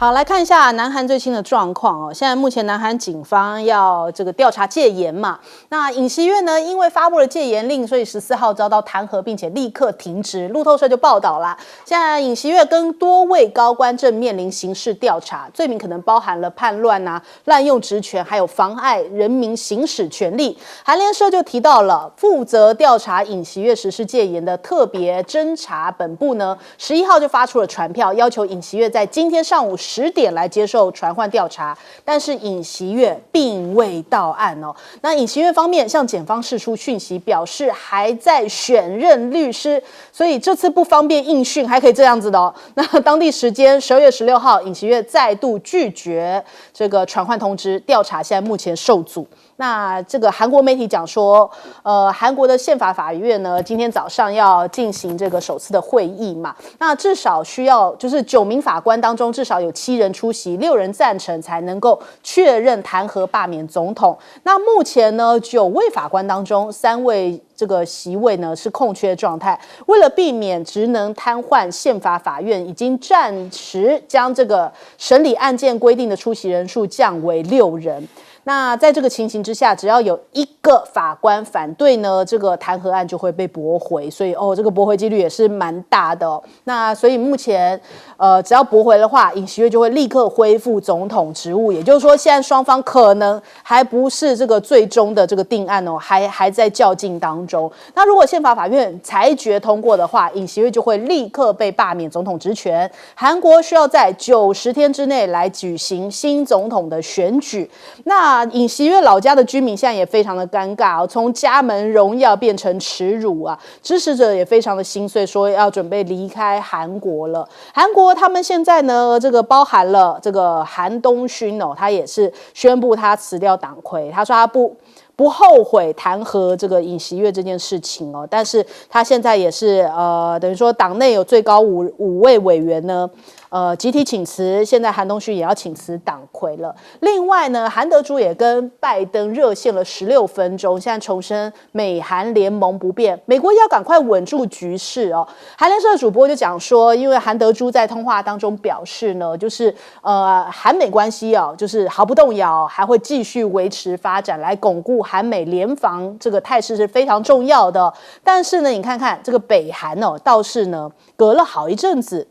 好，来看一下南韩最新的状况哦。现在目前南韩警方要这个调查戒严嘛，那尹锡悦呢，因为发布了戒严令，所以14号遭到弹劾，并且立刻停职。路透社就报道啦，现在尹锡悦跟多位高官正面临刑事调查，罪名可能包含了叛乱啊、滥用职权，还有妨碍人民行使权利。韩联社就提到了，负责调查尹锡悦实施戒严的特别侦查本部呢，11号就发出了传票，要求尹锡悦在今天上午10点来接受传唤调查，但是尹锡悦并未到案哦。那尹锡悦方面向检方释出讯息，表示还在选任律师，所以这次不方便应讯，还可以这样子的哦。那当地时间12月16号，尹锡悦再度拒绝这个传唤通知，调查现在目前受阻。那这个韩国媒体讲说，韩国的宪法法院呢，今天早上要进行这个首次的会议嘛，那至少需要就是9名法官当中至少有7人出席，6人赞成才能够确认弹劾罢免总统。那目前呢，9位法官当中3位这个席位呢是空缺状态，为了避免职能瘫痪，宪法法院已经暂时将这个审理案件规定的出席人数降为6人。那在这个情形之下，只要有1个法官反对呢，这个弹劾案就会被驳回，所以这个驳回几率也是蛮大的哦。那所以目前只要驳回的话，尹锡悦就会立刻恢复总统职务，也就是说，现在双方可能还不是这个最终的这个定案哦，还在较劲当中。那如果宪法法院裁决通过的话，尹锡悦就会立刻被罢免总统职权。韩国需要在90天之内来举行新总统的选举。那尹锡悦老家的居民现在也非常的尴尬哦，从家门荣耀变成耻辱啊！支持者也非常的心碎，说要准备离开韩国了。韩国他们现在呢，这个包含了这个韩东勋哦，他也是宣布他辞掉党魁，他说他不后悔弹劾这个尹锡悦这件事情哦，但是他现在也是等于说党内有最高五位委员呢，集体请辞，现在韩东勋也要请辞党魁了。另外呢，韩德洙也跟拜登热线了16分钟，现在重申美韩联盟不变，美国要赶快稳住局势哦。韩联社主播就讲说，因为韩德洙在通话当中表示呢，就是韩美关系哦，就是毫不动摇，还会继续维持发展，来巩固韩美联防这个态势是非常重要的。但是呢，你看看这个北韩哦，倒是呢隔了好一阵子，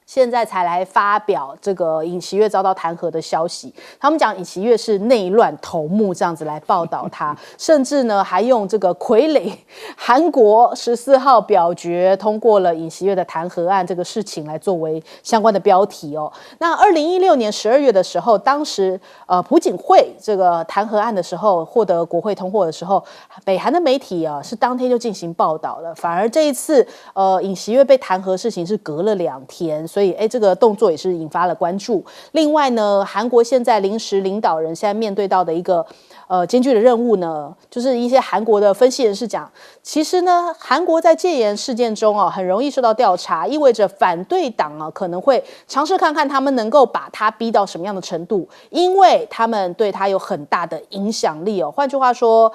现在才来发表这个尹锡悦遭到弹劾的消息。他们讲尹锡悦是内乱头目，这样子来报道他，甚至呢还用这个傀儡韩国14号表决通过了尹锡悦的弹劾案这个事情来作为相关的标题哦。那2016年12月的时候，当时朴槿惠这个弹劾案的时候获得国会通过的时候，北韩的媒体啊是当天就进行报道了，反而这一次尹锡悦被弹劾事情是隔了2天，所以这个动作也是引发了关注。另外呢，韩国现在临时领导人现在面对到的一个艰巨的任务呢，就是一些韩国的分析人士讲，其实呢，韩国在戒严事件中很容易受到调查，意味着反对党可能会尝试看看他们能够把他逼到什么样的程度，因为他们对他有很大的影响力哦。换句话说，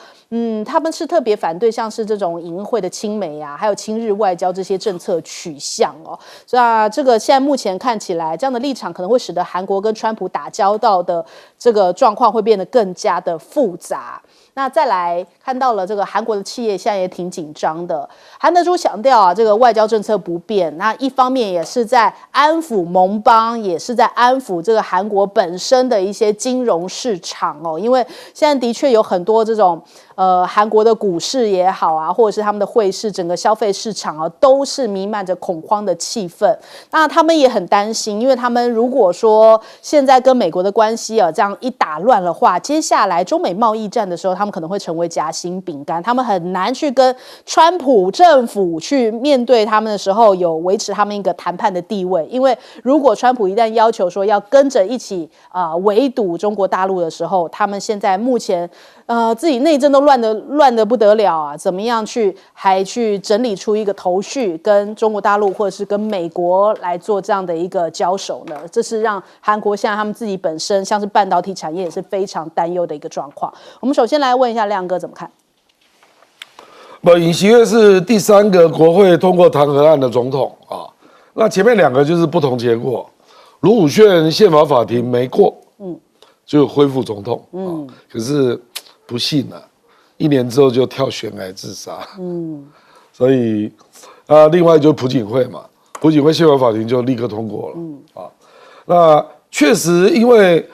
他们是特别反对像是这种尹会的亲美啊，还有亲日外交这些政策取向哦。所以这个现在目前看起来，这样的立场可能会使得韩国跟川普打交道的这个状况会变得更加的复杂。那再来看到了这个韩国的企业现在也挺紧张的，韩德洙强调这个外交政策不变，那一方面也是在安抚盟邦，也是在安抚这个韩国本身的一些金融市场哦，因为现在的确有很多这种韩国的股市也好啊，或者是他们的汇市，整个消费市场都是弥漫着恐慌的气氛。那他们也很担心，因为他们如果说现在跟美国的关系这样一打乱的话，接下来中美贸易战的时候，他们可能会成为夹心饼干，他们很难去跟川普政府去面对他们的时候有维持他们一个谈判的地位。因为如果川普一旦要求说要跟着一起围堵中国大陆的时候，他们现在目前自己内政都乱得不得了啊，怎么样还去整理出一个头绪，跟中国大陆或者是跟美国来做这样的一个交手呢？这是让韩国现在他们自己本身像是半导体产业也是非常担忧的一个状况。我们首先来问一下亮哥怎么看？尹锡悦是第3个国会通过弹劾案的总统啊，那前面2个就是不同结果。卢武铉宪法法庭没过，就恢复总统，可是不幸啊，1年之后就跳悬崖自杀，所以另外就是朴槿惠嘛，朴槿惠宪法法庭就立刻通过了，那确实因为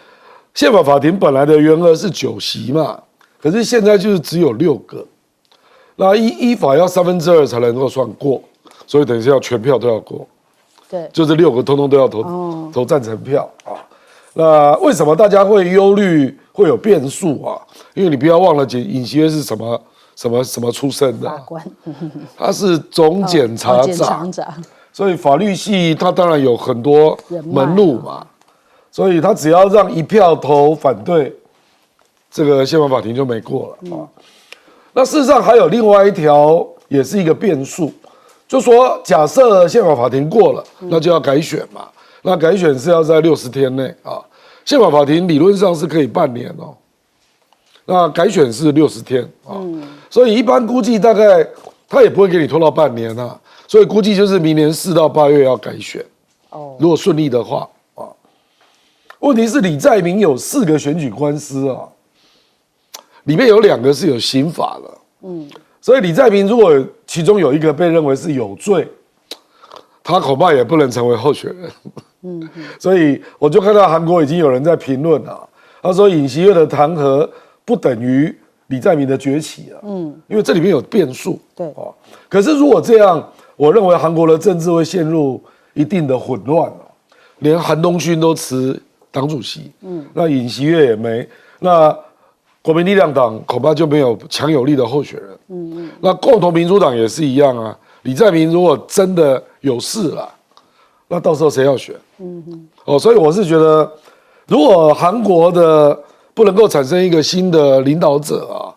宪法法庭本来的员额是9席嘛，可是现在就是只有6个，那依法要2/3才能够算过，所以等一下全票都要过。对，就这6个通通都要投赞成票啊。那为什么大家会忧虑会有变数啊？因为你不要忘了，尹锡悦是什么出身的？法官，他是总检察长，所以法律系他当然有很多门路嘛。所以他只要让1票投反对，这个宪法法庭就没过了啊。那事实上还有另外一条，也是一个变数。就说假设宪法法庭过了，那就要改选嘛。那改选是要在60天内啊。宪法法庭理论上是可以半年哦，那改选是60天啊。所以一般估计大概他也不会给你拖到半年啊。所以估计就是明年4到8月要改选。如果顺利的话啊。问题是李在明有4个选举官司啊，里面有2个是有刑法的。所以李在明如果其中有1个被认为是有罪，他恐怕也不能成为候选人。所以我就看到韩国已经有人在评论了，他说尹锡悦的弹劾不等于李在明的崛起啊。因为这里面有变数。对。可是如果这样，我认为韩国的政治会陷入一定的混乱，连韩东勋都辞党主席，那尹锡悦也没，那国民力量党恐怕就没有强有力的候选人。那共同民主党也是一样啊。李在明如果真的有事了，那到时候谁要选？所以我是觉得，如果韩国的不能够产生一个新的领导者啊，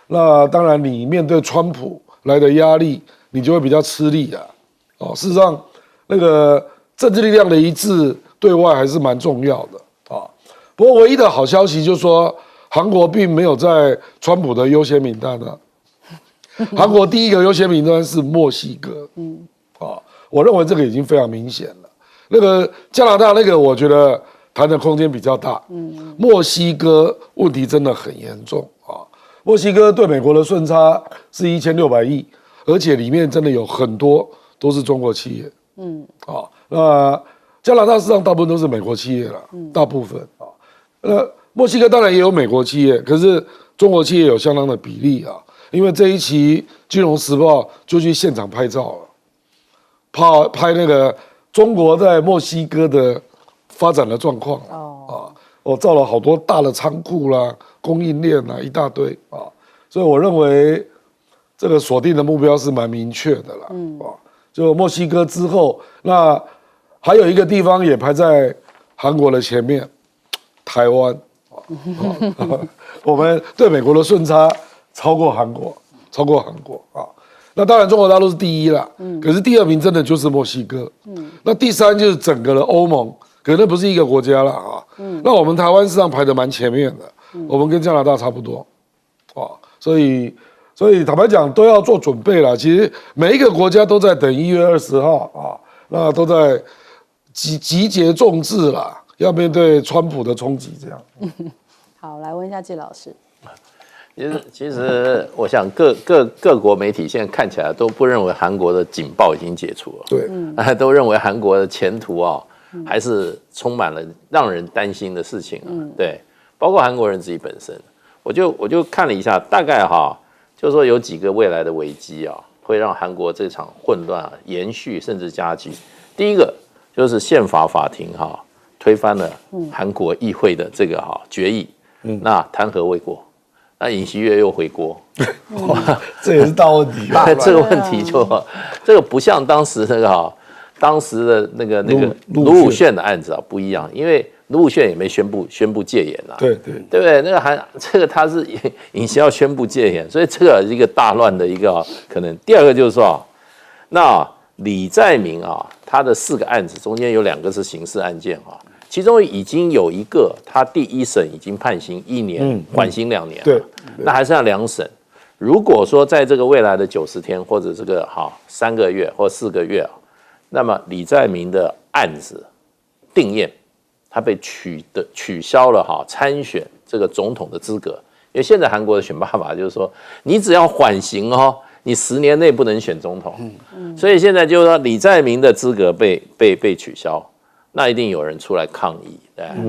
那当然你面对川普来的压力，你就会比较吃力啊。事实上，那个政治力量的一致对外还是蛮重要的啊。不过唯一的好消息就是说，韩国并没有在川普的优先名单啊。韩国第1个优先名单是墨西哥，我认为这个已经非常明显了。那个加拿大那个，我觉得谈的空间比较大。墨西哥问题真的很严重啊！墨西哥对美国的顺差是1600亿，而且里面真的有很多都是中国企业。那加拿大事实上大部分都是美国企业了，大部分啊。墨西哥当然也有美国企业，可是中国企业有相当的比例啊。因为这一期《金融时报》就去现场拍照了，拍那个中国在墨西哥的发展的状况我造了好多大的仓库啦、供应链啦，一大堆啊。所以我认为这个锁定的目标是蛮明确的啦。就墨西哥之后，那还有一个地方也排在韩国的前面，台湾。我们对美国的顺差超过韩国啊！那当然中国大陆是第1啦，可是第2名真的就是墨西哥，那第3就是整个的欧盟，可能不是一个国家了啊。那我们台湾事实上排得蛮前面的，我们跟加拿大差不多所以坦白讲都要做准备啦。其实每一个国家都在等1月20号啊，那都在集结众志啦，要面对川普的冲击这样。好，来问一下季老师。其实，我想各国媒体现在看起来都不认为韩国的警报已经解除了，对，都认为韩国的前途还是充满了让人担心的事情对，包括韩国人自己本身，我就看了一下，大概就是说有几个未来的危机会让韩国这场混乱延续甚至加剧。第一个就是宪法法庭推翻了韩国议会的这个决议，那弹劾未过。那尹锡悦又回国，这也是大问题。这个问题这个不像当时的那个卢武铉的案子不一样，因为卢武铉也没宣布戒严对不对？这个他是尹锡悦要宣布戒严，所以这个是一个大乱的一个可能。第2个就是说，那李在明他的4个案子中间有2个是刑事案件其中已经有1个，他第1审已经判刑1年，缓刑2年，对，那还剩下2审。如果说在这个未来的90天，或者这个3个月或4个月那么李在明的案子定谳，他被取消了参选这个总统的资格。因为现在韩国的选办法就是说，你只要缓刑你10年内不能选总统。所以现在就是说李在明的资格被取消，那一定有人出来抗议，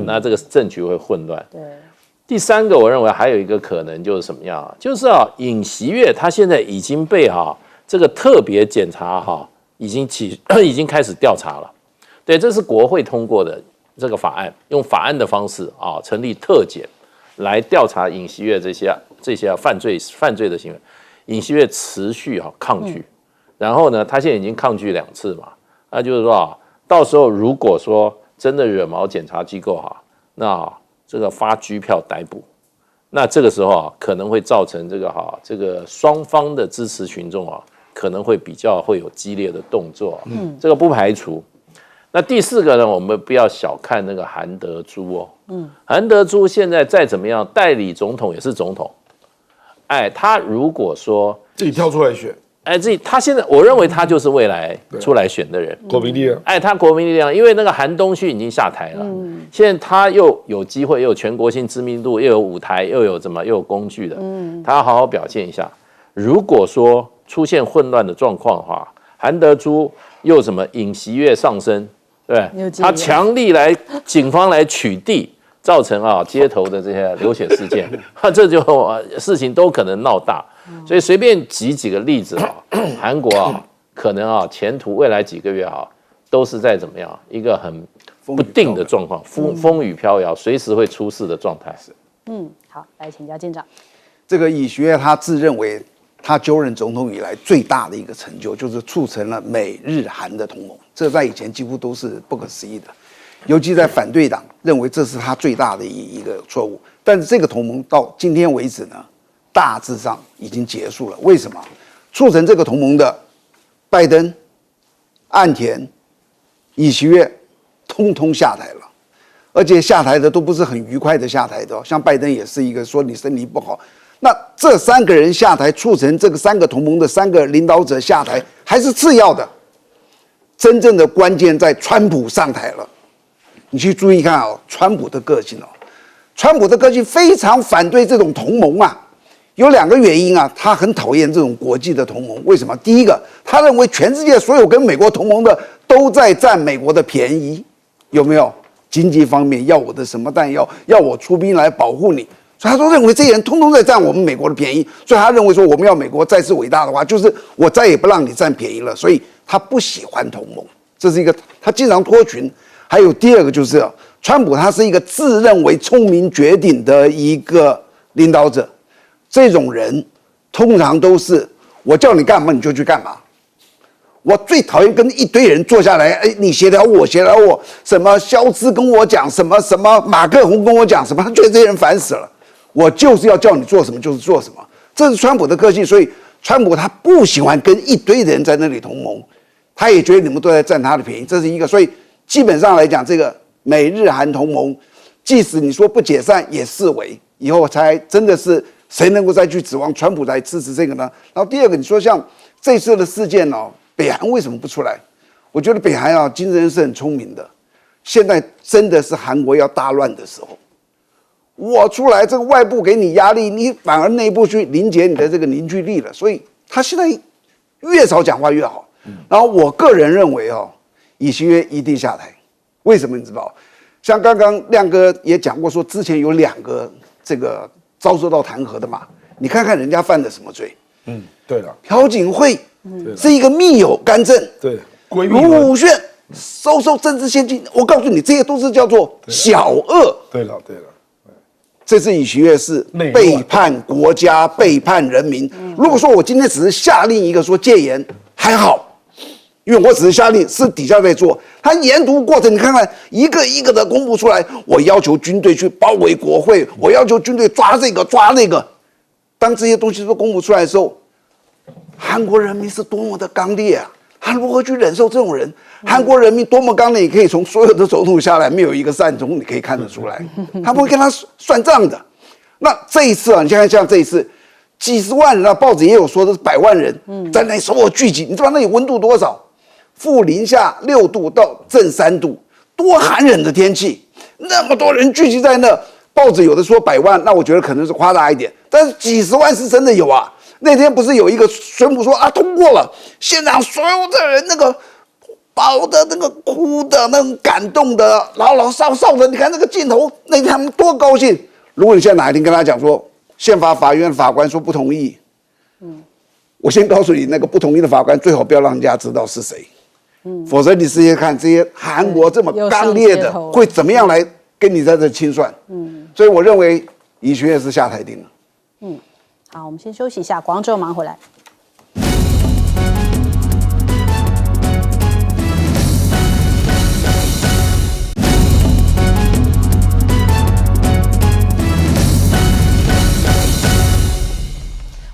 那这个政局会混乱。对。第三个，我认为还有一个可能就是什么样，就是尹锡悦他现在已经被这个特别检察已经开始调查了。对，这是国会通过的这个法案，用法案的方式成立特检来调查尹锡悦这些犯罪的行为。尹锡悦持续抗拒，然后呢，他现在已经抗拒2次嘛，那就是说到时候如果说真的惹毛检察机构那这个发拘票逮捕，那这个时候可能会造成这个双方的支持群众可能会比较会有激烈的动作，这个不排除。那第4个呢，我们不要小看那个韩德洙韩德洙现在再怎么样，代理总统也是总统，他如果说自己跳出来选，他现在我认为他就是未来出来选的人，国民力量，他国民力量，因为那个韩东勋已经下台了，现在他又有机会，又有全国性知名度，又有舞台，又有工具的，他要好好表现一下。如果说出现混乱的状况的话，韩德洙又尹锡悦上升，对，他强力警方来取缔，造成街头的这些流血事件，这就事情都可能闹大。所以随便举几个例子韩国可能前途未来几个月都是在怎么样一个很不定的状况，风雨飘摇，随时会出事的状态。好，来请教舰长。这个尹锡悦他自认为他就任总统以来最大的一个成就，就是促成了美日韩的同盟，这在以前几乎都是不可思议的，尤其在反对党认为这是他最大的一个错误。但是这个同盟到今天为止呢，大致上已经结束了。为什么？促成这个同盟的拜登、岸田、尹锡悦通通下台了，而且下台的都不是很愉快的下台的，像拜登也是一个说你身体不好。那这3个人下台，促成这个3个同盟的3个领导者下台，还是次要的。真正的关键在川普上台了。你去注意看川普的个性川普的个性非常反对这种同盟有2个原因他很讨厌这种国际的同盟。为什么？第一个，他认为全世界所有跟美国同盟的都在占美国的便宜，有没有？经济方面要我的什么弹药，要我出兵来保护你。所以他说认为这些人通通在占我们美国的便宜，所以他认为说我们要美国再次伟大的话，就是我再也不让你占便宜了。所以他不喜欢同盟，这是一个他经常脱群。还有第2个就是川普他是一个自认为聪明绝顶的一个领导者，这种人通常都是我叫你干嘛你就去干嘛。我最讨厌跟一堆人坐下来，你协调我，协调我，什么肖兹跟我讲什么什么，马克宏跟我讲什么，他觉得这些人烦死了。我就是要叫你做什么就是做什么，这是川普的个性。所以川普他不喜欢跟一堆人在那里同盟，他也觉得你们都在占他的便宜，这是一个。所以基本上来讲，这个美日韩同盟，即使你说不解散，也视为以后才真的是谁能够再去指望川普来支持这个呢？然后第2个，你说像这次的事件北韩为什么不出来？我觉得北韩金正恩是很聪明的，现在真的是韩国要大乱的时候。我出来，这个外部给你压力，你反而内部去凝结你的这个凝聚力了。所以他现在越少讲话越好。然后我个人认为尹锡悦一定下台。为什么你知道？像刚刚亮哥也讲过，说之前有2个这个遭受到弹劾的嘛，你看看人家犯的什么罪？对了，朴槿惠是一个密友干政，对，闺蜜卢武铉收政治现金，我告诉你，这些都是叫做小恶。对了，这次尹锡悦是背叛国家、背叛人民。如果说我今天只是下令一个说戒严，还好，因为我只是下令，是底下在做。他研读过程，你看看一个一个的公布出来，我要求军队去包围国会，我要求军队抓这个抓那个。当这些东西都公布出来的时候，韩国人民是多么的刚烈啊！他如何去忍受这种人？韩国人民多么刚烈，你可以从所有的总统下来，没有一个善终，你可以看得出来，他不会跟他算账的。那这一次你看像这一次，几十万人报纸也有说的是100万人在那里所有聚集，你知道那里温度多少？-0°-6度到+3度，多寒冷的天气，那么多人聚集在那，报纸有的说100万，那我觉得可能是夸大一点，但是几十万是真的有啊。那天不是有一个宣布说啊通过了，现场所有的人那个抱的那个哭的那种感动的老老少少的，你看那个镜头，那天他们多高兴。如果你现在哪一天跟他讲说宪法法院法官说不同意，我先告诉你，那个不同意的法官最好不要让人家知道是谁，否则你直接看这些韩国这么刚烈的会怎么样来跟你在这清算。所以我认为尹学院是下台定了。好，我们先休息一下，广州马上回来。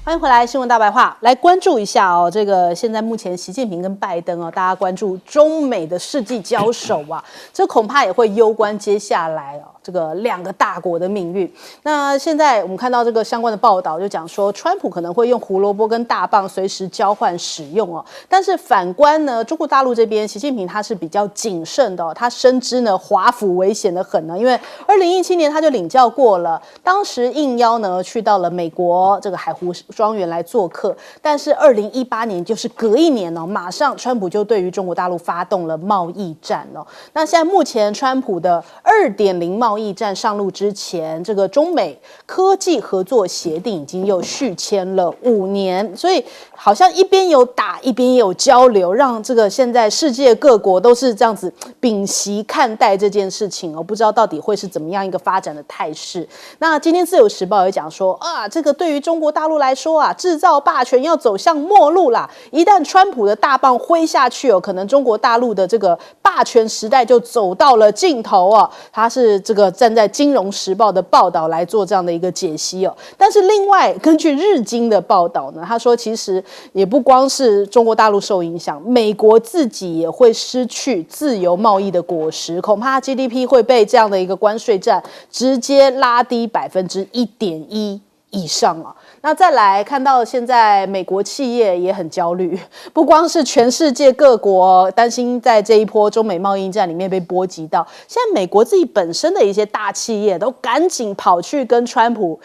欢迎回来，新闻大白话，来关注一下哦。这个现在目前习近平跟拜登哦，大家关注中美的世纪交手啊，这恐怕也会攸关接下来哦这个2个大国的命运。那现在我们看到这个相关的报道，就讲说，川普可能会用胡萝卜跟大棒随时交换使用哦。但是反观呢，中国大陆这边，习近平他是比较谨慎的哦，他深知呢华府危险的很呢，因为2017年他就领教过了，当时应邀呢去到了美国这个海湖庄园来做客，但是2018年就是隔一年哦，马上川普就对于中国大陆发动了贸易战哦。那现在目前川普的2.0贸易战上路之前，这个中美科技合作协定已经又续签了5年，所以好像一边有打，一边也有交流，让这个现在世界各国都是这样子屏息看待这件事情哦，不知道到底会是怎么样一个发展的态势。那今天自由时报也讲说啊，这个对于中国大陆来说啊，制造霸权要走向末路啦，一旦川普的大棒挥下去哦，可能中国大陆的这个霸权时代就走到了尽头哦。他是这个站在《金融时报》的报道来做这样的一个解析哦。但是另外根据日经的报道呢，他说其实也不光是中国大陆受影响，美国自己也会失去自由贸易的果实，恐怕 GDP 会被这样的一个关税战直接拉低1.1%以上啊。那再来看到现在美国企业也很焦虑，不光是全世界各国担心在这一波中美贸易战里面被波及到，现在美国自己本身的一些大企业都赶紧跑去跟川普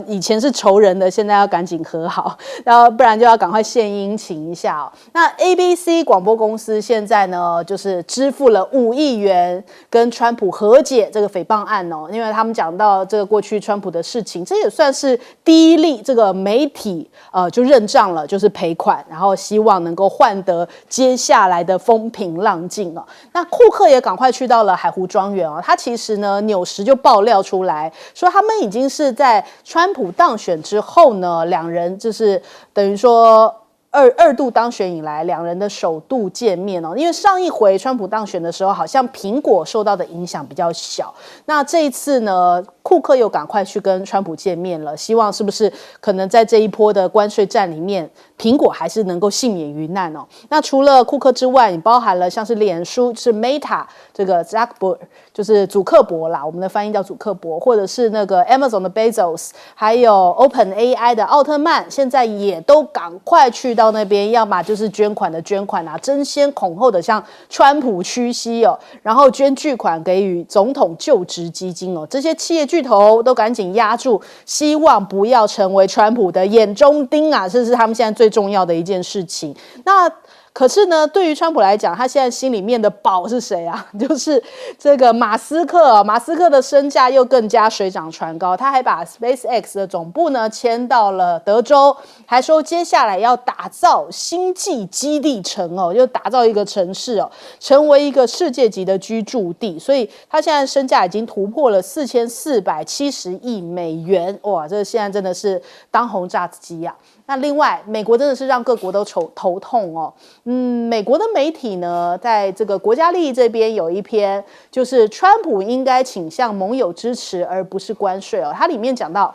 以前是仇人的，现在要赶紧和好，然后不然就要赶快献殷勤一下哦。那 ABC 广播公司现在呢，就是支付了5亿元跟川普和解这个诽谤案哦，因为他们讲到这个过去川普的事情，这也算是第一例这个媒体就认账了，就是赔款，然后希望能够换得接下来的风平浪静哦。那库克也赶快去到了海湖庄园哦，他其实呢纽时就爆料出来说，他们已经是在川普当选之后呢，两人就是等于说二度当选以来，两人的首度见面哦。因为上一回川普当选的时候，好像苹果受到的影响比较小。那这一次呢，库克又赶快去跟川普见面了，希望是不是可能在这一波的关税战里面，苹果还是能够幸免于难哦。那除了库克之外，你包含了像是脸书是 Meta 这个 Zuckerberg 就是祖克伯啦，我们的翻译叫祖克伯，或者是那个 Amazon 的 Bezos， 还有 OpenAI 的奥特曼，现在也都赶快去到那边，要么就是捐款的捐款啊，争先恐后的向川普屈膝哦，然后捐巨款给予总统就职基金哦，这些企业巨头都赶紧压住，希望不要成为川普的眼中钉啊，这是他们现在最重要的一件事情。那可是呢，对于川普来讲，他现在心里面的宝是谁啊？就是这个马斯克。马斯克的身价又更加水涨船高，他还把 SpaceX 的总部呢迁到了德州，还说接下来要打造星际基地城哦，就打造一个城市哦，成为一个世界级的居住地。所以他现在身价已经突破了4470亿美元，哇，这现在真的是当红炸子鸡啊！那另外，美国真的是让各国都头痛哦。美国的媒体呢，在这个国家利益这边有一篇，就是川普应该倾向盟友支持，而不是关税哦。它里面讲到，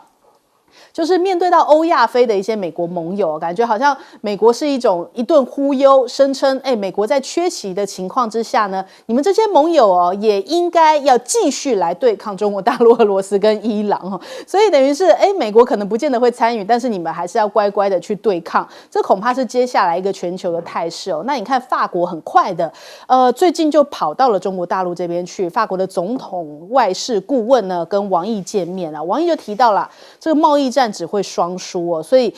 就是面对到欧亚非的一些美国盟友，感觉好像美国是一顿忽悠，声称美国在缺席的情况之下呢，你们这些盟友也应该要继续来对抗中国大陆、俄罗斯跟伊朗所以等于是美国可能不见得会参与，但是你们还是要乖乖的去对抗，这恐怕是接下来一个全球的态势那你看法国很快的最近就跑到了中国大陆这边去，法国的总统外事顾问呢跟王毅见面王毅就提到了这个贸易战只会双输所以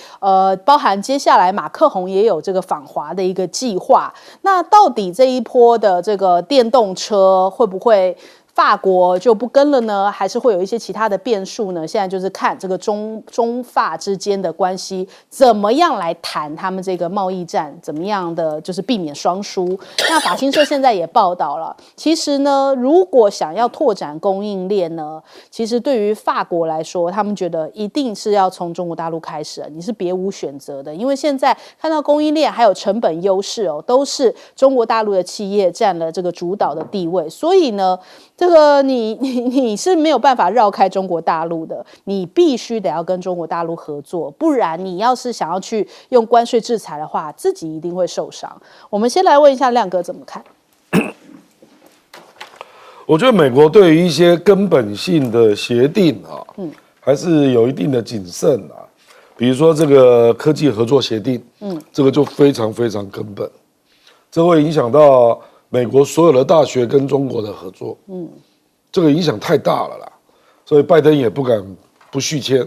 包含接下来马克宏也有这个访华的一个计划。那到底这一波的这个电动车会不会法国就不跟了呢？还是会有一些其他的变数呢？现在就是看这个中法之间的关系怎么样来谈他们这个贸易战，怎么样的就是避免双输。那法新社现在也报道了，其实呢，如果想要拓展供应链呢，其实对于法国来说，他们觉得一定是要从中国大陆开始你是别无选择的，因为现在看到供应链还有成本优势都是中国大陆的企业占了这个主导的地位，所以呢，这个你是没有办法绕开中国大陆的，你必须得要跟中国大陆合作，不然你要是想要去用关税制裁的话，自己一定会受伤。我们先来问一下亮哥怎么看？我觉得美国对于一些根本性的协定还是有一定的谨慎比如说这个科技合作协定，这个就非常非常根本，这会影响到美国所有的大学跟中国的合作，这个影响太大了啦，所以拜登也不敢不续签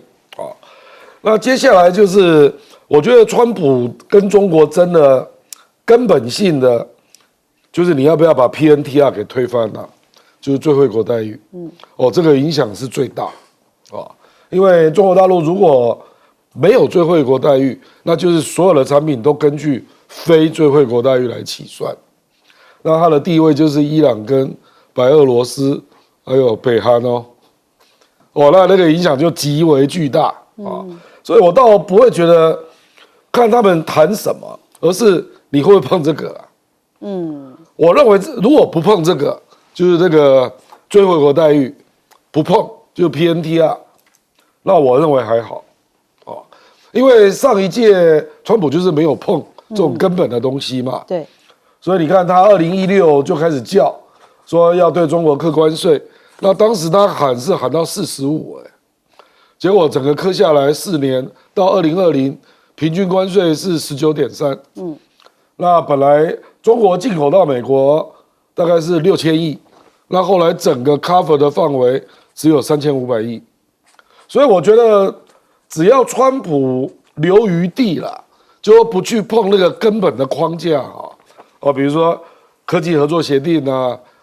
那接下来就是，我觉得川普跟中国争的根本性的，就是你要不要把 PNTR 给推翻就是最惠国待遇，这个影响是最大因为中国大陆如果没有最惠国待遇，那就是所有的产品都根据非最惠国待遇来起算。那它的地位就是伊朗跟白俄罗斯还有北韩那个影响就极为巨大所以我倒不会觉得看他们谈什么，而是你会不会碰这个我认为如果不碰这个，就是这个最惠国待遇不碰，就是 PNTR， 那我认为还好因为上一届川普就是没有碰这种根本的东西嘛，对。所以你看，他2016就开始叫说要对中国课关税，那当时他喊到45结果整个课下来4年到2020，平均关税是19.3，那本来中国进口到美国大概是6000亿，那后来整个 cover 的范围只有3500亿，所以我觉得只要川普留余地了，就不去碰那个根本的框架比如说科技合作协定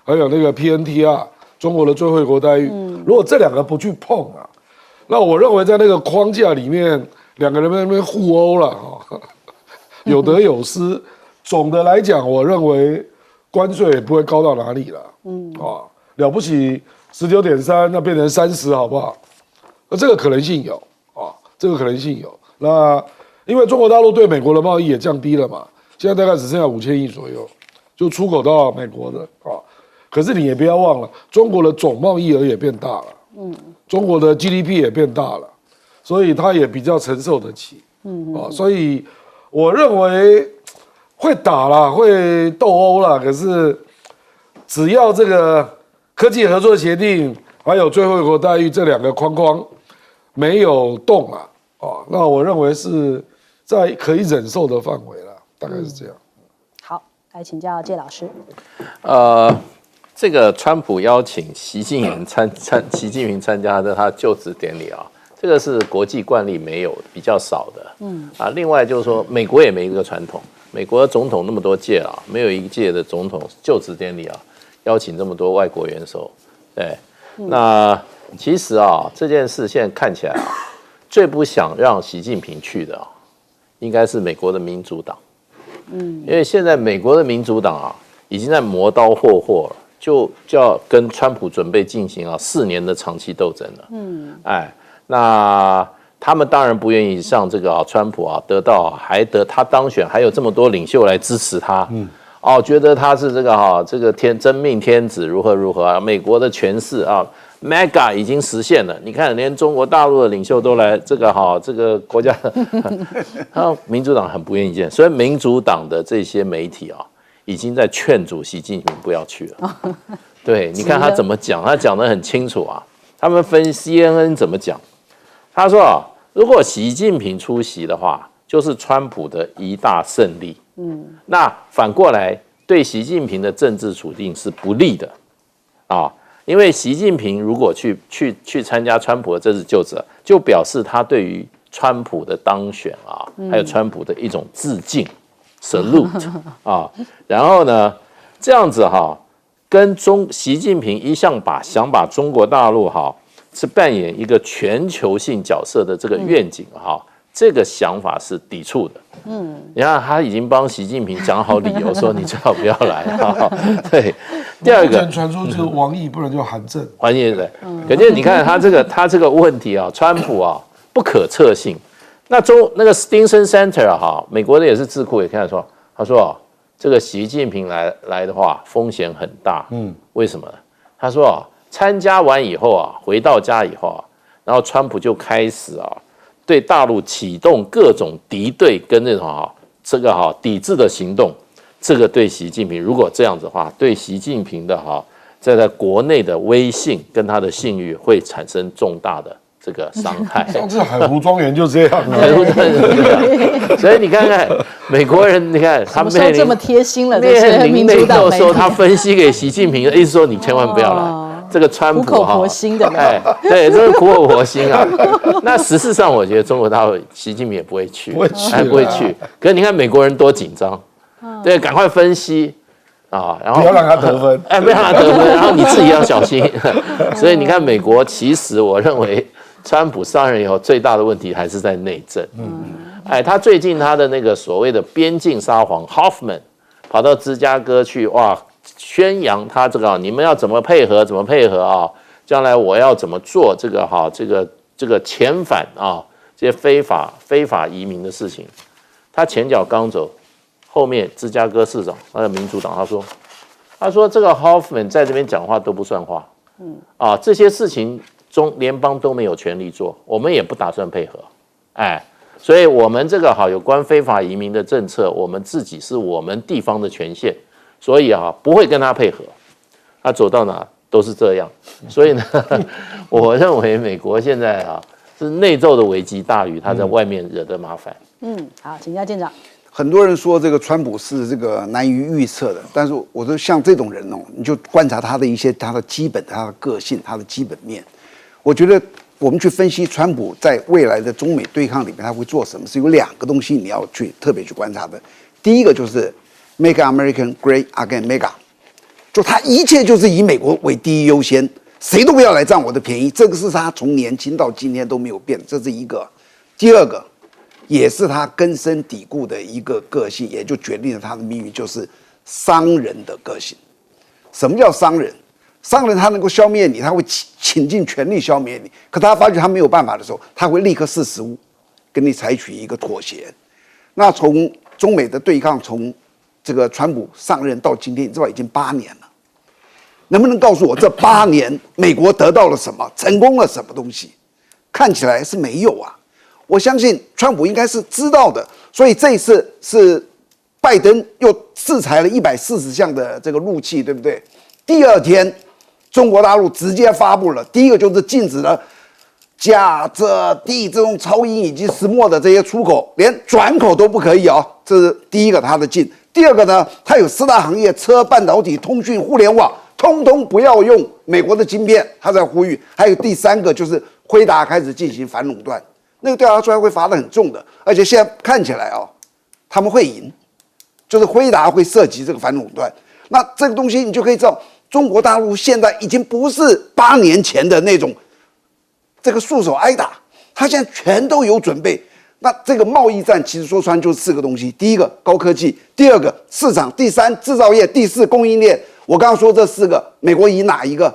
还有那个 PNTR 中国的最惠国待遇，如果这两个不去碰那我认为在那个框架里面，两个人在那边互殴了有得有失。总的来讲，我认为关税也不会高到哪里了，了不起19.3，那变成30，好不好？那这个可能性有这个可能性有。那因为中国大陆对美国的贸易也降低了嘛。现在大概只剩下5000亿左右，就出口到美国的可是你也不要忘了，中国的总贸易额也变大了，中国的 GDP 也变大了，所以它也比较承受得起，所以我认为会打啦，会斗殴啦，可是只要这个科技合作协定还有最惠国待遇这两个框框没有动那我认为是在可以忍受的范围了。大概是这样。好，来请教介老师。这个川普邀请习近平参加他就职典礼这个是国际惯例没有的，比较少的。另外就是说，美国也没这个传统，美国的总统那么多届没有一届的总统就职典礼邀请这么多外国元首。对，那其实这件事现在看起来最不想让习近平去的应该是美国的民主党。因为现在美国的民主党已经在磨刀霍霍了，就要跟川普准备进行4年的长期斗争了。那他们当然不愿意让这个川普他当选，还有这么多领袖来支持他。觉得他是这个真命天子，如何美国的权势，Mega 已经实现了。你看，连中国大陆的领袖都来这个国家，民主党很不愿意见，所以民主党的这些媒体啊，已经在劝阻习近平不要去了。对，你看他怎么讲，他讲得很清楚啊。他们分 CNN 怎么讲，他说啊，如果习近平出席的话，就是川普的一大胜利。那反过来对习近平的政治处境是不利的啊，因为习近平如果去参加川普的政治就职，就表示他对于川普的当选啊，还有川普的一种致敬 salute 啊，然后呢，这样子跟习近平一向想把中国大陆是扮演一个全球性角色的这个愿景这个想法是抵触的。你看他已经帮习近平讲好理由，说你最好不要来。对，第二个传说就是王毅，不然就韩正。王毅对，可是你看他这个问题川普不可测性。那个 Stinson Center 美国的也是智库也看得出，他说这个习近平来的话风险很大。为什么呢？他说参加完以后回到家以后然后川普就开始对大陆启动各种敌对跟那种抵制的行动，这个对习近平如果这样子的话，对习近平的在国内的威信跟他的信誉会产生重大的这个伤害。上次海湖庄园就这样海湖庄园就这样，所以你看看美国人，你看他面临这么贴心了，面临内斗的时候，他分析给习近平，意思说你千万不要来。这个川普苦口婆心的，对，这是苦口婆心啊。那实事上，我觉得中国大陆习近平也不会去，不会去。可是你看美国人多紧张，对，赶快分析然后不要让他得分，不要让他得分，然后你自己要小心。所以你看，美国其实我认为，川普上任以后最大的问题还是在内政。他最近他的那个所谓的边境沙皇 Hoffman 跑到芝加哥去，宣扬他你们要怎么配合将来我要怎么做这个遣返这些非法移民的事情。他前脚刚走，后面芝加哥市长他的民主党他说这个 Hoffman 在这边讲话都不算话。这些事情联邦都没有权利做，我们也不打算配合。所以我们这个有关非法移民的政策，我们自己是我们地方的权限。所以不会跟他配合，他走到哪都是这样。所以呢，我认为美国现在是内斗的危机大于他在外面惹的麻烦。好，请教舰长。很多人说这个川普是这个难以预测的，但是我说像这种人你就观察他的基本他的个性，他的基本面。我觉得我们去分析川普在未来的中美对抗里面他会做什么，是有2个东西你要特别去观察的。第一个就是Make America Great Again Mega， 就他一切就是以美国为第一优先，谁都不要来占我的便宜，这个是他从年轻到今天都没有变，这是一个。第二个，也是他根深蒂固的一个个性，也就决定了他的命运，就是商人的个性。什么叫商人？商人他能够消灭你，他会倾尽全力消灭你，可他发觉他没有办法的时候，他会立刻识时务，跟你采取一个妥协。那从中美的对抗，从这个川普上任到今天，你知道已经8年了，能不能告诉我这8年美国得到了什么，成功了什么东西？看起来是没有啊。我相信川普应该是知道的，所以这一次是拜登又制裁了140项的这个陆器，对不对？第二天，中国大陆直接发布了，第一个就是禁止了钾、锗、锨这种超音以及石墨的这些出口，连转口都不可以这是第一个它的禁。第二个呢，它有4大行业，车、半导体、通讯、互联网，通通不要用美国的晶片，他在呼吁。还有第3个就是辉达开始进行反垄断，那个调查出来会罚得很重的，而且现在看起来他们会赢，就是辉达会涉及这个反垄断。那这个东西你就可以知道，中国大陆现在已经不是8年前的那种这个束手挨打，他现在全都有准备。那这个贸易战其实说穿就是4个东西：第一个高科技，第2个市场，第3制造业，第4供应链。我刚刚说这4个，美国赢哪一个？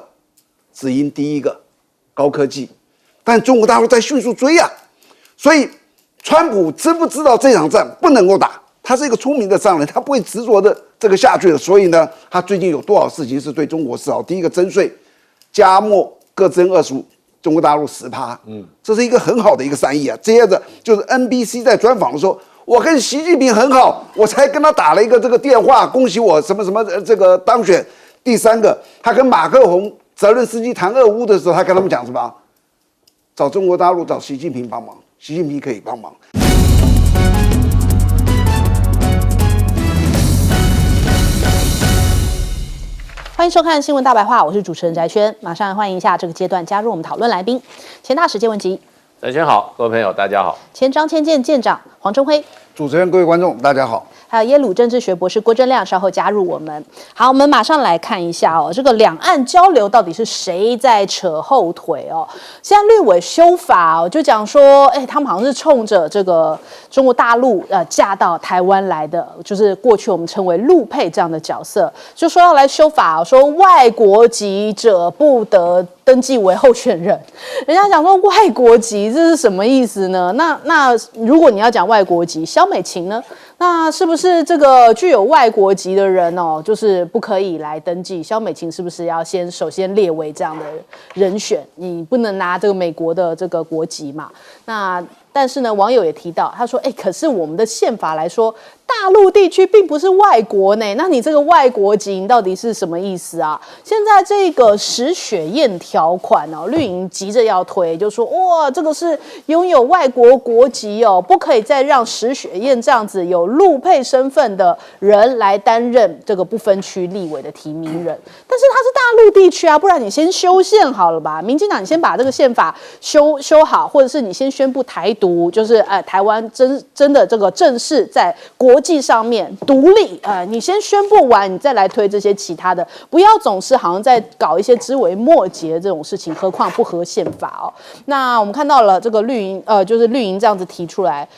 只赢第1个，高科技。但中国大陆在迅速追啊，所以川普知不知道这场战不能够打？他是一个聪明的商人，他不会执着的这个下去的。所以呢，他最近有多少事情是对中国是好？第一个征税，加墨各增25%，中国大陆10%，这是一个很好的一个善意啊。接着就是 NBC 在专访的时候，我跟习近平很好，我才跟他打了一个这个电话，恭喜我什么什么这个当选。第3个，他跟马克宏、泽伦斯基谈俄乌的时候，他跟他们讲什么？找中国大陆，找习近平帮忙，习近平可以帮忙。欢迎收看《新闻大白话》，我是主持人翟轩，马上欢迎一下这个阶段加入我们讨论来宾，前大使谢文吉，翟轩好，各位朋友大家好，前张千健舰长黄镇辉，主持人、各位观众，大家好。还有耶鲁政治学博士郭正亮，稍后加入我们。好，我们马上来看一下这个两岸交流到底是谁在扯后腿哦？现在绿委修法就讲说，他们好像是冲着这个中国大陆嫁到台湾来的，就是过去我们称为陆配这样的角色，就说要来修法说外国籍者不得登记为候选人。人家讲说外国籍这是什么意思呢？那如果你要讲外国籍，萧美琴呢？那是不是这个具有外国籍的人就是不可以来登记？萧美琴是不是要首先列为这样的人选？你不能拿这个美国的这个国籍嘛？但是呢，网友也提到，他说，可是我们的宪法来说，大陆地区并不是外国呢，那你这个外国籍到底是什么意思啊？现在这个石雪燕条款绿营急着要推，就说哇，这个是拥有外国国籍不可以再让石雪燕这样子有陆配身份的人来担任这个不分区立委的提名人。但是他是大陆地区啊，不然你先修宪好了吧？民进党你先把这个宪法修好，或者是你先宣布台独，就是台湾真的这个正式在国际上面独立，你先宣布完，你再来推这些其他的，不要总是好像在搞一些枝微末节这种事情，何况不合宪法那我们看到了这个绿营，就是绿营这样子提出来。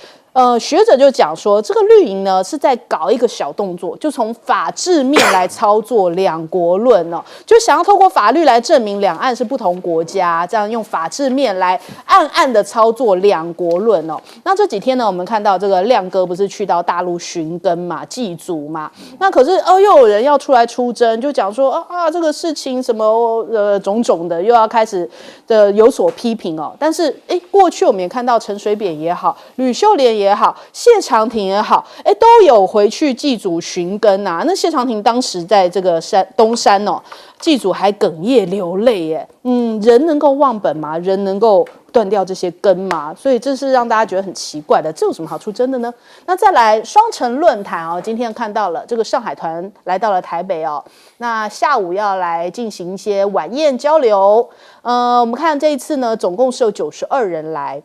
学者就讲说，这个绿营呢是在搞一个小动作，就从法治面来操作两国论就想要透过法律来证明两岸是不同国家，这样用法治面来暗暗的操作两国论那这几天呢，我们看到这个亮哥不是去到大陆寻根嘛，祭祖嘛，那可是又有人要出来出征，就讲说这个事情什么种种的，又要开始有所批评但是过去我们也看到陈水扁也好，吕秀莲也好，谢长廷也好，都有回去祭祖寻根啊。那谢长廷当时在这个东山祭祖还哽咽流泪耶。人能够忘本吗？人能够断掉这些根吗？所以这是让大家觉得很奇怪的。这有什么好出征的呢？那再来双城论坛今天看到了这个上海团来到了台北那下午要来进行一些晚宴交流。我们看这一次呢，总共是有92人来。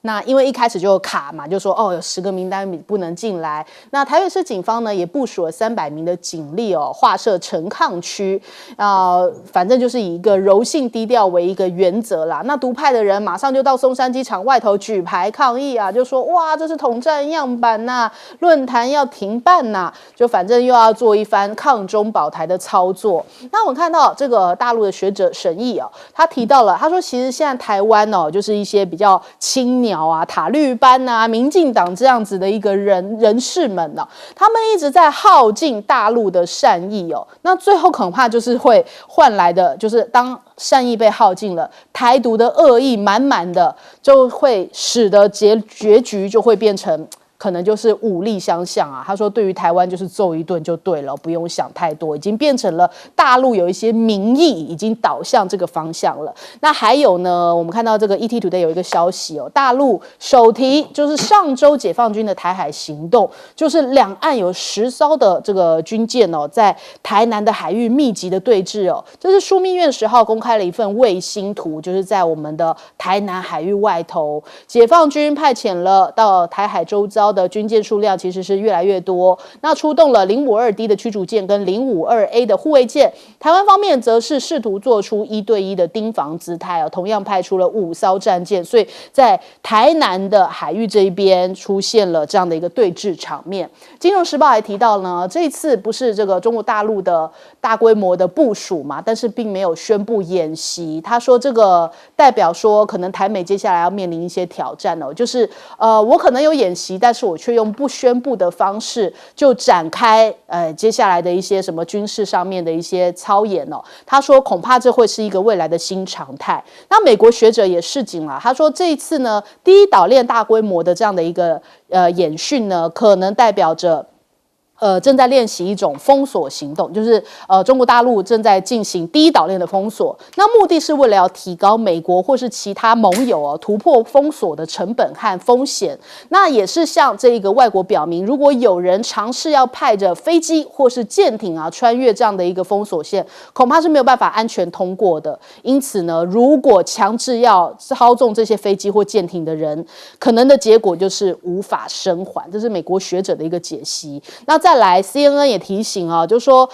那因为一开始就卡嘛，就说有10个名单不能进来。那台北市警方呢也部署了300名的警力划设陈抗区，反正就是以一个柔性低调为一个原则啦。那独派的人马上就到松山机场外头举牌抗议就说哇，这是统战样板呐，论坛要停办呐，就反正又要做一番抗中保台的操作。那我们看到这个大陆的学者沈毅他提到了，他说其实现在台湾就是一些比较青年塔绿班民进党这样子的一个人士们他们一直在耗尽大陆的善意那最后恐怕就是会换来的，就是当善意被耗尽了，台独的恶意满满的，就会使得结局就会变成可能就是武力相向他说对于台湾就是揍一顿就对了，不用想太多，已经变成了大陆有一些民意已经导向这个方向了。那还有呢，我们看到这个 ET Today 有一个消息大陆首提就是上周解放军的台海行动，就是两岸有10艘的这个军舰在台南的海域密集的对峙这是枢密院10号公开了一份卫星图，就是在我们的台南海域外头，解放军派遣了到台海周遭的军舰数量其实是越来越多，那出动了052D 的驱逐舰跟052A 的护卫舰，台湾方面则是试图做出1对1的盯防姿态同样派出了5艘战舰，所以在台南的海域这一边出现了这样的一个对峙场面。金融时报还提到呢，这一次不是这个中国大陆的大规模的部署嘛，但是并没有宣布演习。他说这个代表说可能台美接下来要面临一些挑战就是我可能有演习，但是是我却用不宣布的方式就展开接下来的一些什么军事上面的一些操演哦。他说恐怕这会是一个未来的新常态。那美国学者也示警了，他说这一次呢第一岛链大规模的这样的一个演训呢，可能代表着正在练习一种封锁行动，就是中国大陆正在进行第一岛链的封锁。那目的是为了要提高美国或是其他盟友突破封锁的成本和风险。那也是向这一个外国表明，如果有人尝试要派着飞机或是舰艇穿越这样的一个封锁线，恐怕是没有办法安全通过的。因此呢，如果强制要操纵这些飞机或舰艇的人，可能的结果就是无法生还。这是美国学者的一个解析。那再来 CNN 也提醒就说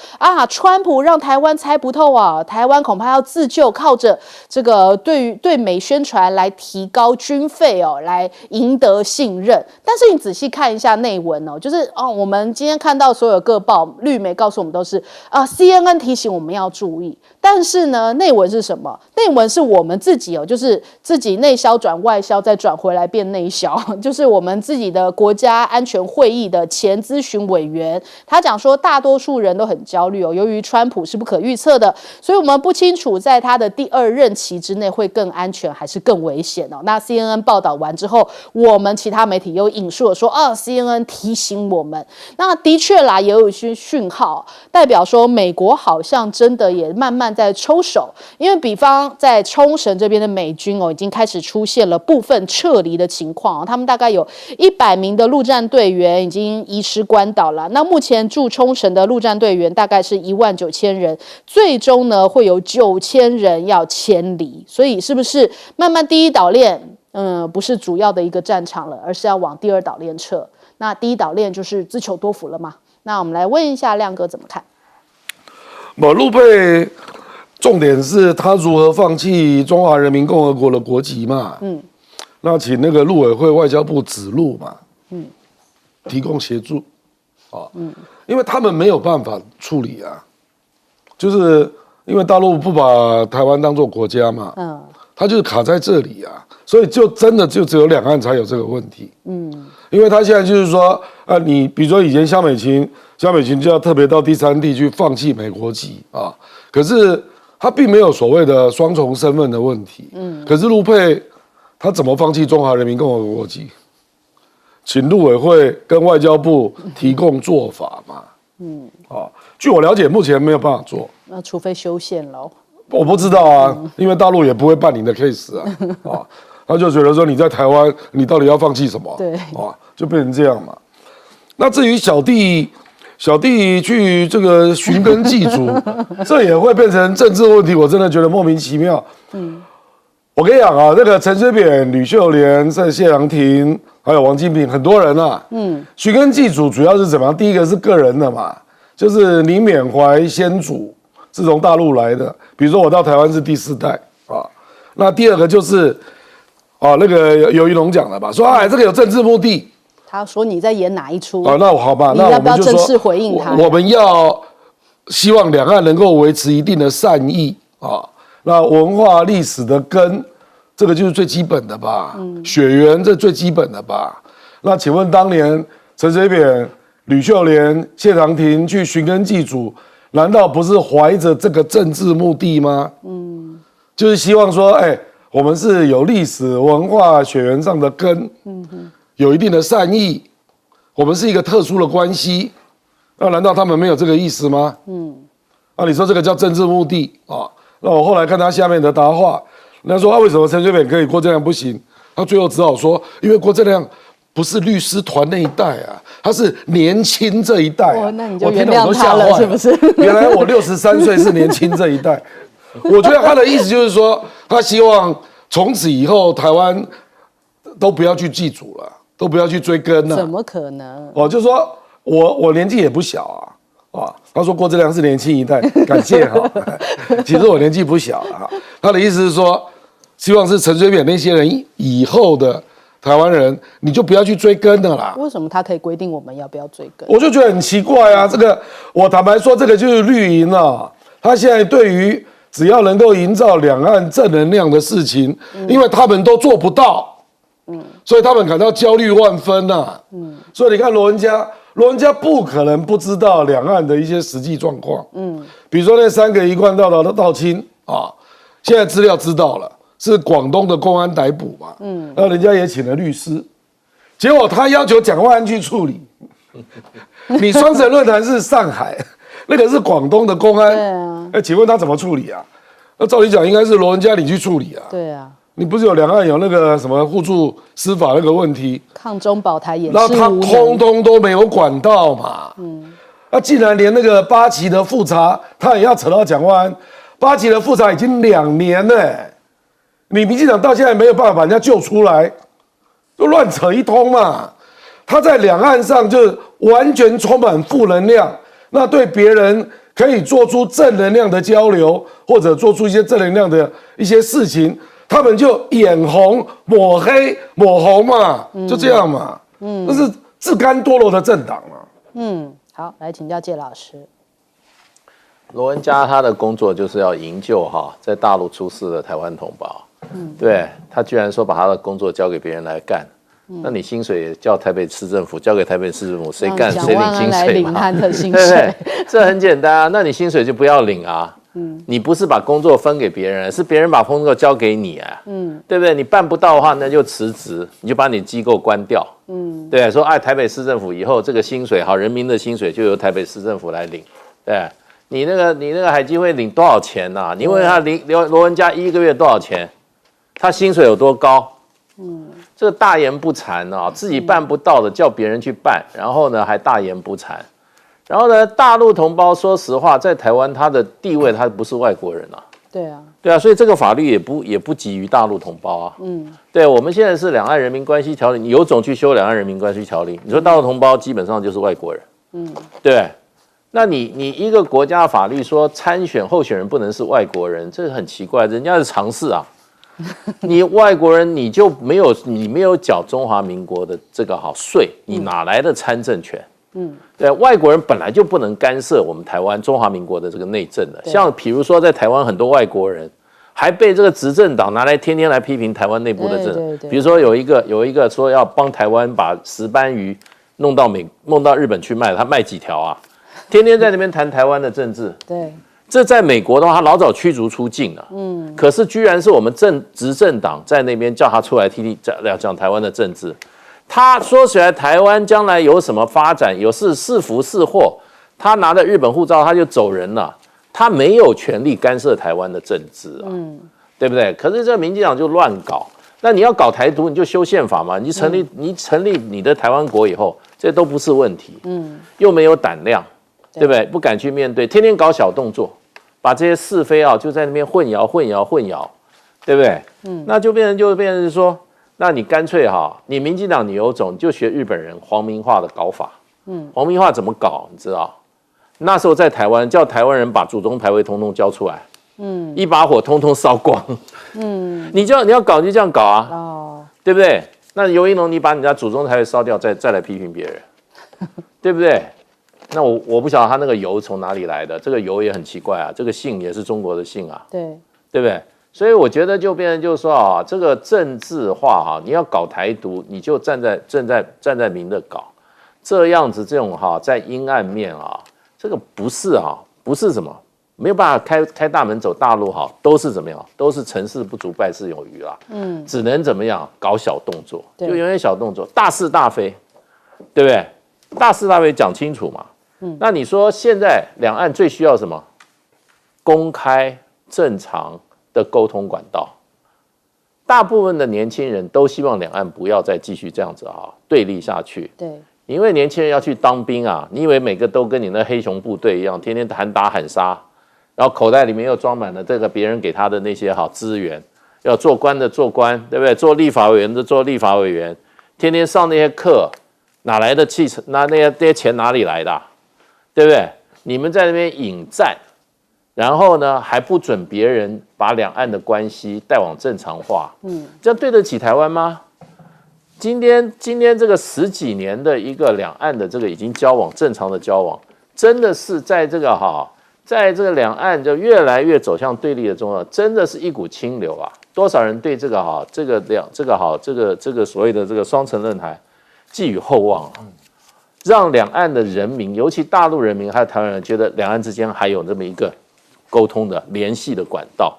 川普让台湾猜不透台湾恐怕要自救，靠着这个对美宣传来提高军费来赢得信任。但是你仔细看一下内文就是我们今天看到所有各报绿媒告诉我们都是CNN 提醒我们要注意，但是呢内文是什么？内文是我们自己就是自己内销转外销再转回来变内销，就是我们自己的国家安全会议的前咨询委员。他讲说，大多数人都很焦虑由于川普是不可预测的，所以我们不清楚在他的第2任期之内会更安全还是更危险那 CNN 报道完之后，我们其他媒体又引述了说CNN 提醒我们。那的确啦，也有一些讯号代表说美国好像真的也慢慢在抽手，因为比方在冲绳这边的美军已经开始出现了部分撤离的情况他们大概有100名的陆战队员已经移师关岛了。那目前驻冲绳的陆战队员大概是19000人，最终呢会有9000人要迁离，所以是不是慢慢第一岛链不是主要的一个战场了，而是要往第2岛链撤？那第一岛链就是自求多福了嘛？那我们来问一下亮哥怎么看？陆配重点是他如何放弃中华人民共和国的国籍嘛？那请那个陆委会外交部指路嘛？提供协助。因为他们没有办法处理就是因为大陆不把台湾当作国家嘛，他就是卡在这里所以就真的就只有两岸才有这个问题，因为他现在就是说你比如说以前萧美琴就要特别到第3地去放弃美国籍可是他并没有所谓的双重身份的问题，可是陆配他怎么放弃中华人民共和国籍？请陆委会跟外交部提供做法嘛？据我了解，目前没有办法做。那除非修宪喽。我不知道因为大陆也不会办你的 case 他就觉得说你在台湾，你到底要放弃什么？对就变成这样嘛。那至于小弟去这个寻根祭祖，这也会变成政治问题，我真的觉得莫名其妙。我跟你讲那个陈水扁、吕秀莲、谢长廷，还有王金平，很多人寻根祭祖主要是怎么样？第一个是个人的嘛，就是你缅怀先祖是从大陆来的，比如说我到台湾是第4代那第二个就是那个尤怡农讲的吧，说这个有政治目的。他说你在演哪一出那好吧，那我们就说你要不要正式回应他？我们要希望两岸能够维持一定的善意那文化历史的根，这个就是最基本的吧，血缘这最基本的吧。那请问当年陈水扁、吕秀莲、谢长廷去寻根祭祖，难道不是怀着这个政治目的吗？就是希望说我们是有历史文化血缘上的根，有一定的善意，我们是一个特殊的关系，那难道他们没有这个意思吗？你说这个叫政治目的那我后来看他下面的答话，人家说为什么陈水扁可以，郭正亮不行？他最后只好说，因为郭正亮不是律师团那一代他是年轻这一代那你就原谅他了是不是？原来我63岁是年轻这一代。我觉得他的意思就是说，他希望从此以后台湾都不要去祭祖了，都不要去追根了。怎么可能？就是说我年纪也不小他说郭正亮是年轻一代，感谢其实我年纪不小了他的意思是说，希望是陈水扁那些人以后的台湾人，你就不要去追根的啦。为什么他可以规定我们要不要追根？我就觉得很奇怪这个我坦白说，这个就是绿营他现在对于只要能够营造两岸正能量的事情，因为他们都做不到，所以他们感到焦虑万分所以你看罗文嘉不可能不知道两岸的一些实际状况。比如说那3个一贯道的道亲啊，现在资料知道了，是广东的公安逮捕嘛。那人家也请了律师，结果他要求蒋万安去处理。你双城论坛是上海，那个是广东的公安。对啊。请问他怎么处理啊？那照理讲应该是罗文嘉你去处理啊。对啊。你不是有两岸有那个什么互助司法那个问题？抗中保台也是然后他通通都没有管到嘛。那既然连那个八旗的复查他也要扯到蒋万安，八旗的复查已经2年了，你民进党到现在没有办法把人家救出来，就乱扯一通嘛。他在两岸上就完全充满负能量，那对别人可以做出正能量的交流，或者做出一些正能量的一些事情。他们就眼红、抹黑、抹红嘛，就这样嘛。这是自甘堕落的政党嘛。好，来请教介老师。罗文嘉他的工作就是要营救在大陆出事的台湾同胞。对，他居然说把他的工作交给别人来干，那你薪水也叫台北市政府交给台北市政府，谁干谁领薪水嘛？他的薪对不水对？这很简单啊，那你薪水就不要领啊。你不是把工作分给别人，是别人把工作交给你啊。对不对？你办不到的话，那就辞职，你就把你机构关掉。对，说台北市政府以后这个薪水人民的薪水就由台北市政府来领。对，你那个海基会领多少钱啊？你问他罗文嘉1个月多少钱？他薪水有多高？这个大言不惭啊，自己办不到的叫别人去办，然后呢还大言不惭。然后呢，大陆同胞说实话，在台湾他的地位他不是外国人啊。对啊，所以这个法律也不急于大陆同胞啊。对，我们现在是两岸人民关系条例，你有种去修两岸人民关系条例。你说大陆同胞基本上就是外国人。对，那你一个国家的法律说参选候选人不能是外国人，这很奇怪，人家是常识啊。你外国人你就没有缴中华民国的这个税，你哪来的参政权？对，外国人本来就不能干涉我们台湾中华民国的这个内政的。像比如说在台湾很多外国人还被这个执政党拿来天天来批评台湾内部的政治。比如说有一个说要帮台湾把石斑鱼弄到日本去卖，他卖几条啊？天天在那边谈台湾的政治。对。这在美国的话，他老早驱逐出境了。可是居然是我们执政党在那边叫他出来讲台湾的政治。他说起来，台湾将来有什么发展，是福是祸，他拿着日本护照他就走人了，他没有权利干涉台湾的政治啊，对不对？可是这民进党就乱搞，那你要搞台独，你就修宪法嘛，你成立你的台湾国以后，这都不是问题，又没有胆量，对不对？不敢去面对，天天搞小动作，把这些是非就在那边混淆，对不对？那就变成说。那你干脆你民进党你有种就学日本人皇民化的搞法。皇民化怎么搞？你知道？那时候在台湾叫台湾人把祖宗牌位通通交出来，一把火通通烧光。你要搞就这样搞啊，对不对？那尤一龙你把你家祖宗牌位烧掉，再来批评别人，对不对？那我不晓得他那个油从哪里来的，这个油也很奇怪啊，这个姓也是中国的姓啊，对不对？所以我觉得就变成就是说这个政治化你要搞台独，你就站在明的搞，这样子这种在阴暗面这个不是什么没有办法开大门走大路都是怎么样，都是成事不足败事有余啦。只能怎么样搞小动作，就有点小动作，大是大非，对不对？大是大非讲清楚嘛。那你说现在两岸最需要什么？公开正常的沟通管道，大部分的年轻人都希望两岸不要再继续这样子对立下去。对，因为年轻人要去当兵你以为每个都跟你那黑熊部队一样，天天喊打喊杀，然后口袋里面又装满了这个别人给他的那些资源，要做官的做官，对不对？做立法委员的做立法委员，天天上那些课，哪来的汽车？那些钱哪里来的？对不对？你们在那边引战。然后呢，还不准别人把两岸的关系带往正常化，这样对得起台湾吗？今天这个10几年的一个两岸的这个已经正常的交往，真的是在这个两岸就越来越走向对立的中真的是一股清流啊！多少人对这个所谓的这个双城论坛寄予厚望让两岸的人民，尤其大陆人民还有台湾人，觉得两岸之间还有这么一个沟通的联系的管道，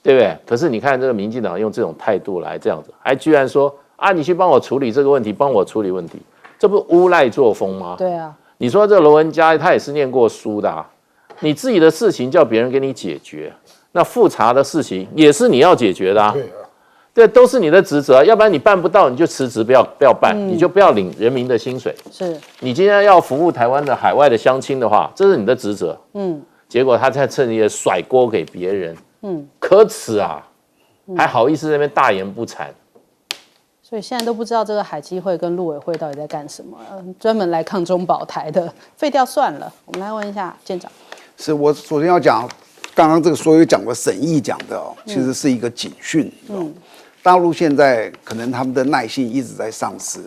对不对？可是你看这个民进党用这种态度来这样子，还居然说啊，你去帮我处理这个问题，帮我处理问题，这不诬赖作风吗？对啊，你说这罗文嘉他也是念过书的，你自己的事情叫别人给你解决，那复查的事情也是你要解决的啊。对，都是你的职责，要不然你办不到，你就辞职，不要办，你就不要领人民的薪水。是你今天要服务台湾的海外的乡亲的话，这是你的职责。结果他在趁机甩锅给别人，可耻啊！还好意思在那边大言不惭。所以现在都不知道这个海基会跟陆委会到底在干什么，专门来抗中保台的，废掉算了。我们来问一下舰长。是我首先要讲，刚刚这个所有讲的审议讲的其实是一个警讯。大陆现在可能他们的耐性一直在丧失。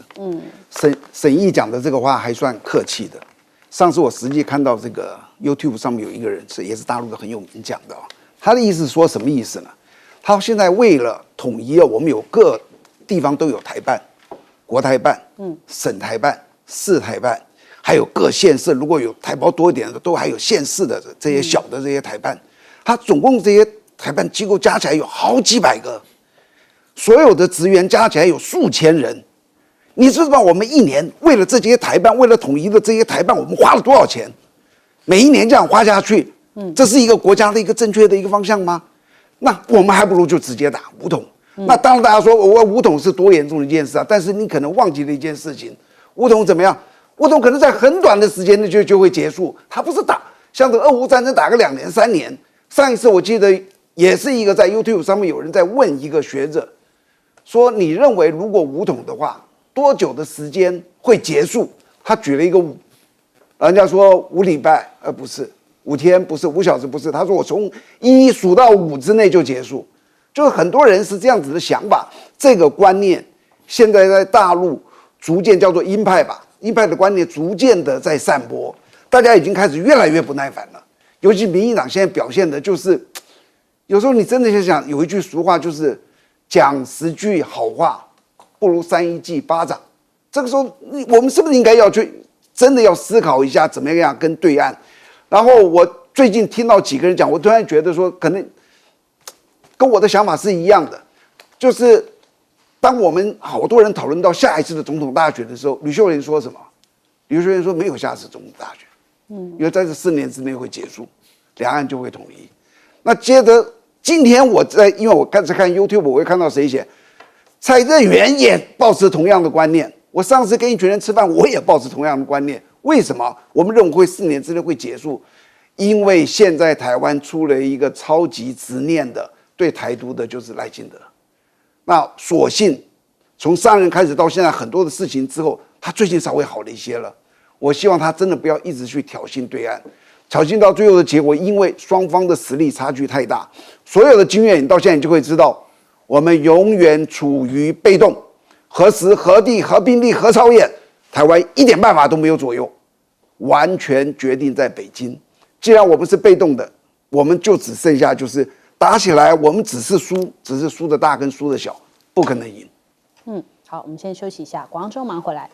审议讲的这个话还算客气的。上次我实际看到这个 YouTube 上面有一个人也是大陆的很有名讲的，他的意思说什么意思呢？他现在为了统一我们有各地方都有台办、国台办、省台办、市台办，还有各县市，如果有台胞多一点的，都还有县市的这些小的这些台办。他总共这些台办机构加起来有好几百个。所有的职员加起来有数千人，你知道我们一年为了这些台办，为了统一的这些台办，我们花了多少钱？每一年这样花下去，这是一个国家的一个正确的一个方向吗？那我们还不如就直接打武统。那当然大家说我武统是多严重的一件事啊，但是你可能忘记了一件事情，武统怎么样？武统可能在很短的时间内就会结束，它不是打像这俄乌战争打个2年3年。上一次我记得也是一个在 YouTube 上面有人在问一个学者。说你认为如果武统的话，多久的时间会结束？他举了一个人家说5礼拜，不是5天，不是5小时，不是。他说我从1数到5之内就结束，就是很多人是这样子的想法。这个观念现在在大陆逐渐叫做鹰派吧，鹰派的观念逐渐的在散播，大家已经开始越来越不耐烦了。尤其民进党现在表现的就是，有时候你真的想想，有一句俗话就是。讲10句好话，不如3记巴掌。这个时候，我们是不是应该要去真的要思考一下，怎么样跟对岸？然后我最近听到几个人讲，我突然觉得说，可能跟我的想法是一样的，就是当我们好多人讨论到下一次的总统大选的时候，吕秀莲说什么？吕秀莲说没有下次总统大选，因为在这4年之内会结束，两岸就会统一。那接着。今天因为我开始看 YouTube， 我会看到谁写，蔡正元也抱持同样的观念。我上次跟一群人吃饭，我也抱持同样的观念。为什么？我们认为会4年之内会结束，因为现在台湾出了一个超级执念的对台独的，就是赖清德。那所幸从上任开始到现在很多的事情之后，他最近稍微好了一些了。我希望他真的不要一直去挑衅对岸。挑衅到最后的结果，因为双方的实力差距太大，所有的经验你到现在你就会知道，我们永远处于被动，何时何地何兵力何操演，台湾一点办法都没有左右，完全决定在北京。既然我们是被动的，我们就只剩下就是打起来，我们只是输的大跟输的小，不可能赢。好，我们先休息一下，广州马上回来。